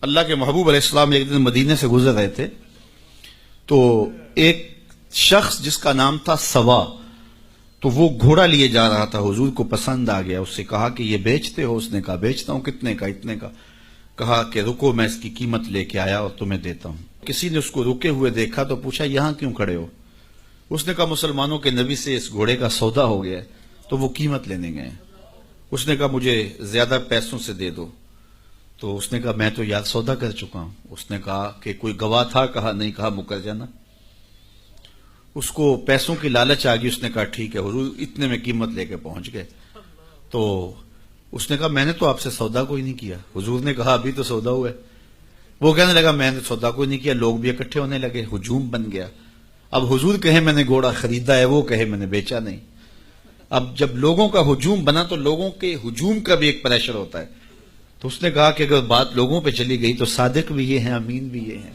اللہ کے محبوب علیہ السلام ایک دن مدینے سے گزر رہے تھے تو ایک شخص جس کا نام تھا سوا، تو وہ گھوڑا لیے جا رہا تھا، حضور کو پسند آ گیا، اس سے کہا کہ یہ بیچتے ہو؟ اس نے کہا بیچتا ہوں۔ کتنے کا؟ اتنے کا۔ کہا کہ رکو میں اس کی قیمت لے کے آیا اور تمہیں دیتا ہوں۔ کسی نے اس کو رکے ہوئے دیکھا تو پوچھا یہاں کیوں کھڑے ہو؟ اس نے کہا مسلمانوں کے نبی سے اس گھوڑے کا سودا ہو گیا ہے تو وہ قیمت لینے گئے۔ اس نے کہا مجھے زیادہ پیسوں سے دے دو، تو اس نے کہا میں تو یار سودا کر چکا ہوں۔ اس نے کہا کہ کوئی گواہ تھا؟ کہا نہیں۔ کہا مکر جانا۔ اس کو پیسوں کی لالچ آ گئی، اس نے کہا ٹھیک ہے حضور، اتنے میں قیمت لے کے پہنچ گئے۔ تو اس نے کہا میں نے تو آپ سے سودا کوئی نہیں کیا۔ حضور نے کہا ابھی تو سودا ہوا ہے۔ وہ کہنے لگا میں نے سودا کوئی نہیں کیا۔ لوگ بھی اکٹھے ہونے لگے، ہجوم بن گیا۔ اب حضور کہے میں نے گھوڑا خریدا ہے، وہ کہے میں نے بیچا نہیں۔ اب جب لوگوں کا ہجوم بنا تو لوگوں کے ہجوم کا بھی ایک پریشر ہوتا ہے۔ تو اس نے کہا کہ اگر بات لوگوں پہ چلی گئی تو صادق بھی یہ ہیں، امین بھی یہ ہیں،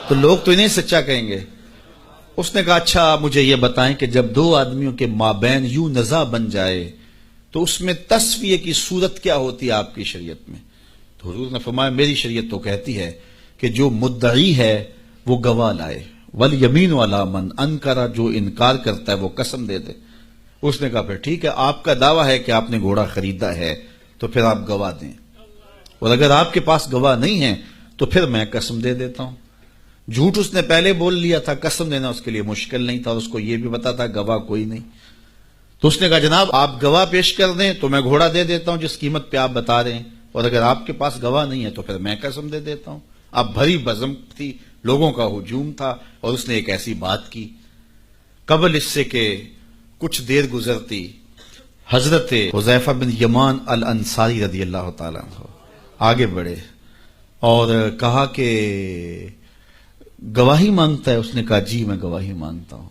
تو لوگ تو انہیں سچا کہیں گے۔ اس نے کہا اچھا مجھے یہ بتائیں کہ جب دو آدمیوں کے مابین یوں نزاع بن جائے تو اس میں تسویہ کی صورت کیا ہوتی ہے آپ کی شریعت میں؟ تو حضور نے فرمایا میری شریعت تو کہتی ہے کہ جو مدعی ہے وہ گواہ لائے، والیمین علی من انکر، جو انکار کرتا ہے وہ قسم دے دے۔ اس نے کہا پھر ٹھیک ہے، آپ کا دعویٰ ہے کہ آپ نے گھوڑا خریدا ہے تو پھر آپ گواہ دیں، اور اگر آپ کے پاس گواہ نہیں ہے تو پھر میں قسم دے دیتا ہوں۔ جھوٹ اس نے پہلے بول لیا تھا، قسم دینا اس کے لیے مشکل نہیں تھا، اور اس کو یہ بھی پتا تھا گواہ کوئی نہیں۔ تو اس نے کہا جناب آپ گواہ پیش کر دیں تو میں گھوڑا دے دیتا ہوں جس قیمت پہ آپ بتا رہے ہیں، اور اگر آپ کے پاس گواہ نہیں ہے تو پھر میں قسم دے دیتا ہوں۔ اب بھری بزم تھی، لوگوں کا ہجوم تھا، اور اس نے ایک ایسی بات کی۔ قبل اس سے کہ کچھ دیر گزرتی، حضرت حذیفہ بن یمان الانصاری رضی اللہ تعالیٰ عنہ آگے بڑھے اور کہا کہ گواہی مانگتا ہے؟ اس نے کہا جی میں گواہی مانگتا ہوں۔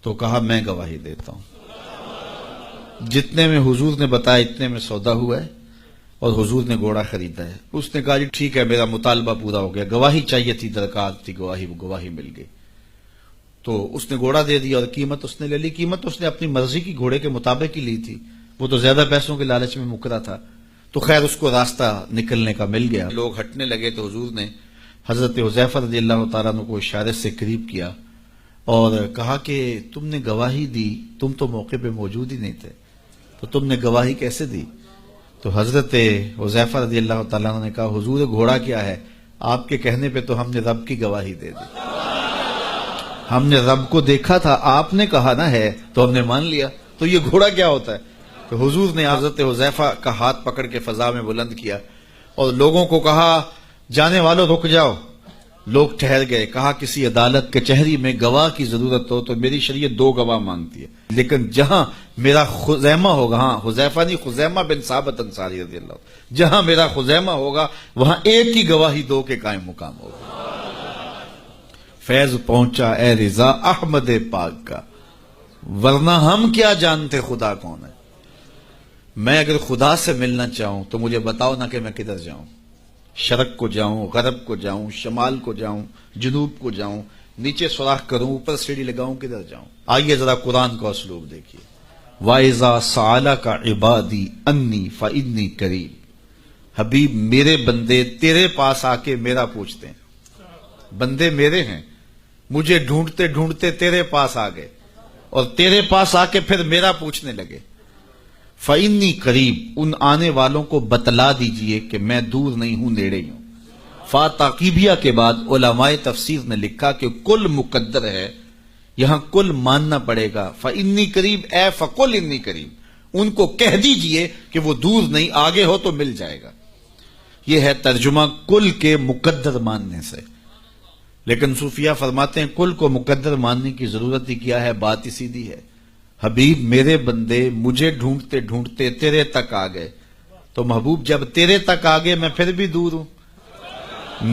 تو کہا میں گواہی دیتا ہوں، جتنے میں حضور نے بتایا اتنے میں سودا ہوا ہے اور حضور نے گھوڑا خریدا ہے۔ اس نے کہا جی ٹھیک ہے میرا مطالبہ پورا ہو گیا، گواہی چاہیے تھی، درکار تھی گواہی، وہ گواہی مل گئی۔ تو اس نے گھوڑا دے دیا اور قیمت اس نے لے لی۔ قیمت اس نے اپنی مرضی کی گھوڑے کے مطابق ہی لی تھی، وہ تو زیادہ پیسوں کے لالچ میں مکرا تھا۔ تو خیر اس کو راستہ نکلنے کا مل گیا، لوگ ہٹنے لگے تو حضور نے حضرت حذیفہ رضی اللہ تعالیٰ عنہ کو اشارے سے قریب کیا اور کہا کہ تم نے گواہی دی، تم تو موقع پہ موجود ہی نہیں تھے، تو تم نے گواہی کیسے دی؟ تو حضرت حذیفہ رضی اللہ تعالیٰ عنہ نے کہا حضور گھوڑا کیا ہے، آپ کے کہنے پہ تو ہم نے رب کی گواہی دے دی، ہم نے رب کو دیکھا تھا، آپ نے کہا نہ ہے تو ہم نے مان لیا، تو یہ گھوڑا کیا ہوتا ہے؟ تو حضور نے حضرت حذیفہ کا ہاتھ پکڑ کے فضا میں بلند کیا اور لوگوں کو کہا جانے والوں رک جاؤ۔ لوگ ٹھہر گئے۔ کہا کسی عدالت کچہری میں گواہ کی ضرورت ہو تو میری شریعت دو گواہ مانگتی ہے، لیکن جہاں میرا خزیمہ ہوگا، ہاں حذیفہ نہیں، خزیمہ بن ثابت انصاری رضی اللہ، جہاں میرا خزیمہ ہوگا وہاں ایک ہی گواہی دو کے قائم مقام ہوگا۔ فیض پہنچا اے رضا احمد پاک کا، ورنہ ہم کیا جانتے خدا کون ہے۔ میں اگر خدا سے ملنا چاہوں تو مجھے بتاؤ نہ کہ میں کدھر جاؤں، شرق کو جاؤں، غرب کو جاؤں، شمال کو جاؤں، جنوب کو جاؤں، نیچے سوراخ کروں، اوپر سیڑھی لگاؤں، کدھر جاؤں؟ آئیے ذرا قرآن کا اسلوب دیکھیے۔ وَإِذَا سَأَلَكَ عِبَادِي أَنِّي فَإِنِّي قَرِيبٌ۔ حبیب میرے بندے تیرے پاس آ کے میرا پوچھتے ہیں، بندے میرے ہیں، مجھے ڈھونڈتے ڈھونڈتے تیرے پاس آ گئے اور تیرے پاس آ کے پھر میرا پوچھنے لگے۔ فَإِنِّي قریب، ان آنے والوں کو بتلا دیجئے کہ میں دور نہیں ہوں، نیڑے ہی ہوں۔ فا تاقیبیہ کے بعد علماء تفسیر نے لکھا کہ کل مقدر ہے، یہاں کل ماننا پڑے گا۔ فَإِنِّي قریب اے فَقُلْ إِنِّي قریب، ان کو کہہ دیجئے کہ وہ دور نہیں، آگے ہو تو مل جائے گا۔ یہ ہے ترجمہ کل کے مقدر ماننے سے۔ لیکن صوفیہ فرماتے ہیں کل کو مقدر ماننے کی ضرورت ہی کیا ہے، بات ہی سیدھی ہے۔ حبیب میرے بندے مجھے ڈھونڈتے ڈھونڈتے تیرے تک آ گئے، تو محبوب جب تیرے تک آ گئے میں پھر بھی دور ہوں۔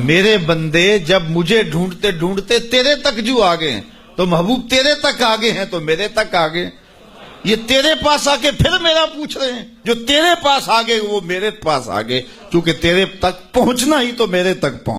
میرے بندے جب مجھے ڈھونڈتے ڈھونڈتے تیرے تک جو آ گئے تو محبوب تیرے تک آ گئے ہیں تو میرے تک آ گئے۔ یہ تیرے پاس آ کے پھر میرا پوچھ رہے ہیں، جو تیرے پاس آ گئے وہ میرے پاس آ گئے، کیونکہ تیرے تک پہنچنا ہی تو میرے تک پہنچ